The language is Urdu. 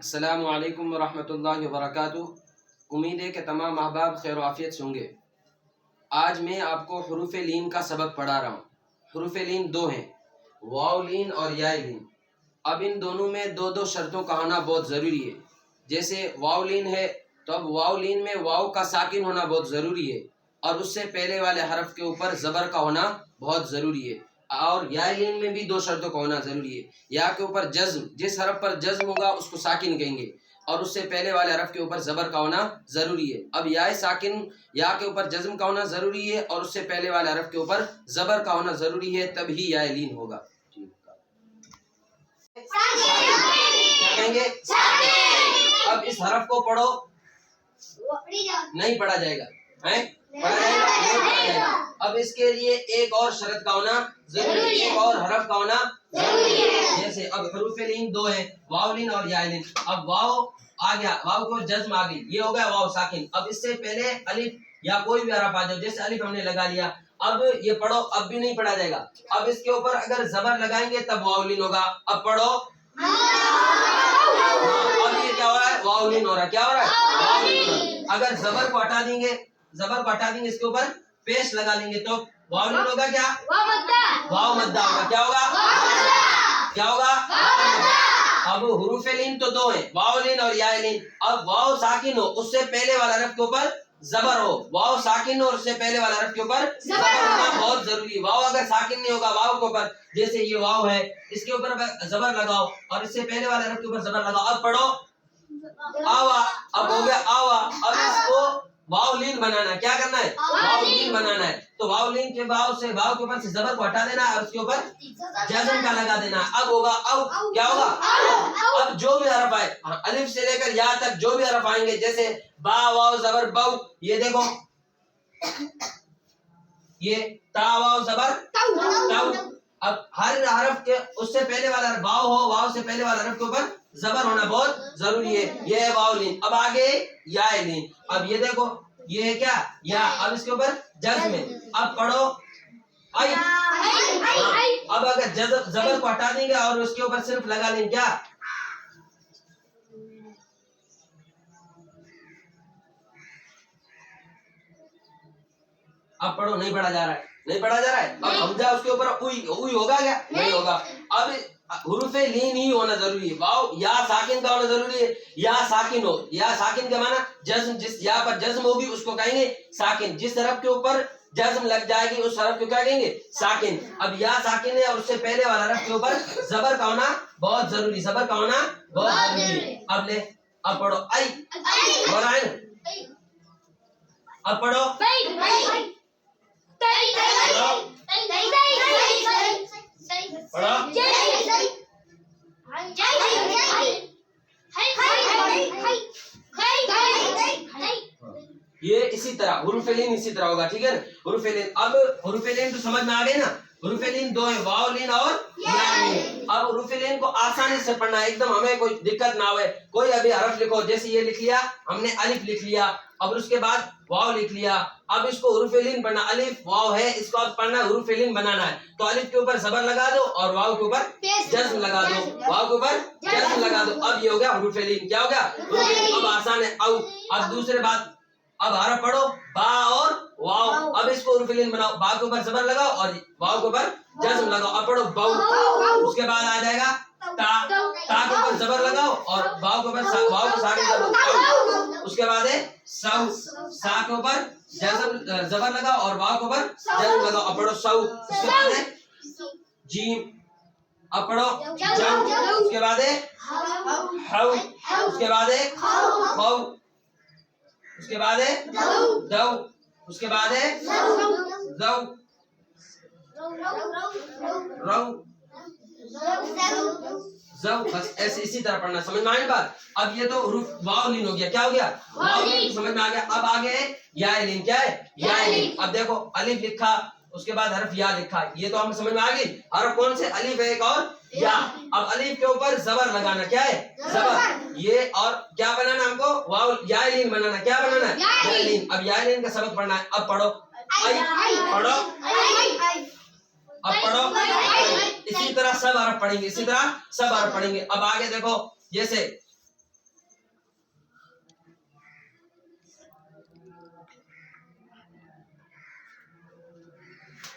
السلام علیکم ورحمۃ اللہ وبرکاتہ۔ امید ہے کہ تمام احباب خیر و عافیت سے ہوں گے۔ آج میں آپ کو حروف لین کا سبق پڑھا رہا ہوں۔ حروف لین دو ہیں، واو لین اور یا لین۔ اب ان دونوں میں دو دو شرطوں کا ہونا بہت ضروری ہے۔ جیسے واو لین ہے تو اب واو لین میں واو کا ساکن ہونا بہت ضروری ہے اور اس سے پہلے والے حرف کے اوپر زبر کا ہونا بہت ضروری ہے۔ اور یا لین میں بھی دو شرطوں کا ہونا ضروری ہے۔ یا کے اوپر جزم، جس حرف پر جزم ہوگا اس کو ساکن کہیں گے، اور اس سے پہلے والے حرف کے اوپر زبر کا ہونا ضروری ہے۔ اب یا ساکن، یا کے اوپر جزم کا ہونا ضروری ہے اور اس سے پہلے والے حرف کے اوپر زبر کا ہونا ضروری ہے، تبھی یا لین ہوگا۔ کیا کہیں گے؟ اب اس حرف کو پڑھو، نہیں پڑھا جائے گا، پڑھا جائے گا۔ اب اس کے لیے ایک اور شرط کا ہونا ضروری ہے، ایک اور حرف کا ہونا ضروری ہے۔ جیسے اب حروف لین دو ہیں، واو لین اور یا لین۔ اب واو آ گیا، واو کو جزم آ گئی، یہ ہو گیا واو ساکن۔ اب اس سے پہلے الف یا کوئی بھی حرف آ جاؤ، جیسے الف ہم نے لگا لیا، اب یہ پڑھو، اب بھی نہیں پڑھا جائے گا۔ اب اس کے اوپر اگر زبر لگائیں گے تب واو لین ہوگا۔ اب پڑھو، اب یہ کیا ہو رہا ہے؟ واو لین ہو رہا ہے۔ کیا ہو رہا ہے؟ واو لین ہو رہا ہے۔ اگر زبر کو ہٹا دیں گے، زبر کو ہٹا دیں گے، اس کے اوپر پیش لگا لیں گے تو واو لین ہوگا۔ کیا؟ واو مدہ ہوگا۔ کیا ہوگا؟ کیا ہوگا؟ اب حروف لین تو دو ہیں، واو لین اور یا لین۔ اب واو ساکن ہو، اس سے پہلے والا حرف کے اوپر زبر ہو، واو ساکن ہو اور اس سے پہلے والا حرف کے اوپر زبر ہونا بہت ضروری ہے۔ واو اگر ساکن نہیں ہوگا، واو کے اوپر جیسے یہ واو ہے، اس کے اوپر زبر لگاؤ اور اس سے پہلے والے حرف کے اوپر زبر لگاؤ۔ اب پڑھو، آوا، اب ہو گیا آوا۔ اب اس کو واو لین بنانا ہے۔ کیا کرنا ہے؟ واو لین بنانا ہے۔ تو واو لین کے واو کے اوپر سے زبر کو ہٹا دینا ہے اور اس کے اوپر جزم کا لگا دینا ہے۔ اب ہوگا او۔ کیا ہوگا؟ اب جو بھی حرف آئے، الف سے لے کر یا تک جو بھی حرف آئیں گے، جیسے با واو زبر بو، یہ دیکھو، یہ تا واو زبر تو۔ اب ہر حرف کے اس سے پہلے والا حرف واو ہو، واو سے پہلے والا حرف کے اوپر زبر ہونا بہت ضروری ہے۔ یہ ہے واو لین۔ اب آگے یا لین۔ اب یہ دیکھو، یہ ہے کیا؟ یا۔ اب اس کے اوپر جزم ہے۔ اب پڑھو آئی۔ اب اگر زبر کو ہٹا دیں گے اور اس کے اوپر صرف لگا لیں، کیا؟ اب پڑھو، نہیں پڑھا جا رہا ہے، نہیں پڑھا جا رہا ہے۔ اب حمزہ اس کے اوپر اوئی ہوگا، کیا؟ نہیں ہوگا۔ اب حروف لین ہی ہونا ضروری ہے۔ واو یا ساکن کا ہونا ضروری ہے، یا ساکن ہو۔ یا ساکن کا معنی جزم، جس یا پر جزم ہوگی اس کو کہیں گے ساکن۔ جس حرف کے اوپر جزم لگ جائے گی اس حرف کو کیا کہیں گے؟ ساکن۔ اب یا ساکن ہے اور اس سے پہلے والا حرف کے اوپر زبر کا ہونا بہت ضروری، زبر کا ہونا بہت ضروری ہے۔ اب لے، اب پڑھو آئی، اب پڑھو یہ اسی طرح حروف لین اسی طرح ہوگا، ٹھیک ہے نا؟ حروف لین، اب حروف لین تو سمجھ میں آ گئے نا؟ حروف لین دو ہیں، واو لین اور یا لین۔ اب حروف لین کو آسانی سے پڑھنا ہے، ایک دم ہمیں کوئی دقت نہ ہوئے۔ کوئی ابھی حرف لکھو، جیسے یہ لکھ لیا ہم نے، الف لکھ لیا، اب اس کے بعد واو لکھ لیا۔ اب اس کو حروف لین پڑھنا، الف واو ہے، اس کو اب پڑھنا ہے، حروف لین بنانا ہے۔ تو الف کے اوپر زبر لگا دو اور واو کے اوپر جزم لگا دو، واو کے اوپر جزم لگا دو۔ اب یہ ہو گیا حروف لین۔ کیا ہو گیا؟ حروف لین۔ اب آسان ہے، او۔ اب دوسرے بات، اب حرف پڑھو با اور واو۔ اب اس کو حروف لین بناؤ، با کے اوپر زبر لگاؤ اور واو کے اوپر جزم لگاؤ۔ اب پڑھو بو۔ اس کے بعد آ جائے گا تا، تا کے اوپر زبر لگاؤ اور واو کے اوپر واو کو ساکن کر دو۔ اس کے بعد ہے سو، سا کے اوپر زبر لگاؤ اور واو کے اوپر جزم لگاؤ۔ اب پڑھو سو۔ اس کے بعد ہے جیم۔ اب پڑھو جو۔ اس کے بعد ہے ہو۔ اس کے بعد ہے خو۔ اس کے بعد ہے دو۔ اس کے بعد ہے زو، رو، زو۔ بس ایسے اسی طرح پڑھنا، سمجھ میں آئی بات؟ اب یہ تو حروف واو لین ہو گیا۔ کیا ہو گیا؟ واو لین، سمجھ میں آ گیا۔ اب آگے ہے یا لین۔ کیا ہے؟ یا لین۔ اب دیکھو، الف لکھا، اس کے بعد حرف یا لکھا، یہ تو ہم سمجھ میں آ گئی۔ حرف کون سے؟ الف ہے ایک اور یا۔ اب الف کے اوپر زبر لگانا، کیا ہے؟ زبر۔ یہ اور کیا بنانا ہم کو؟ واو یا لین بنانا۔ کیا بنانا ہے؟ یا لین۔ اب یا لین کا سبق پڑھنا ہے۔ اب پڑھو پڑھو، اب پڑھو۔ اسی طرح سب حرف پڑھیں گے، اسی طرح سب حرف پڑھیں گے۔ اب آگے دیکھو، جیسے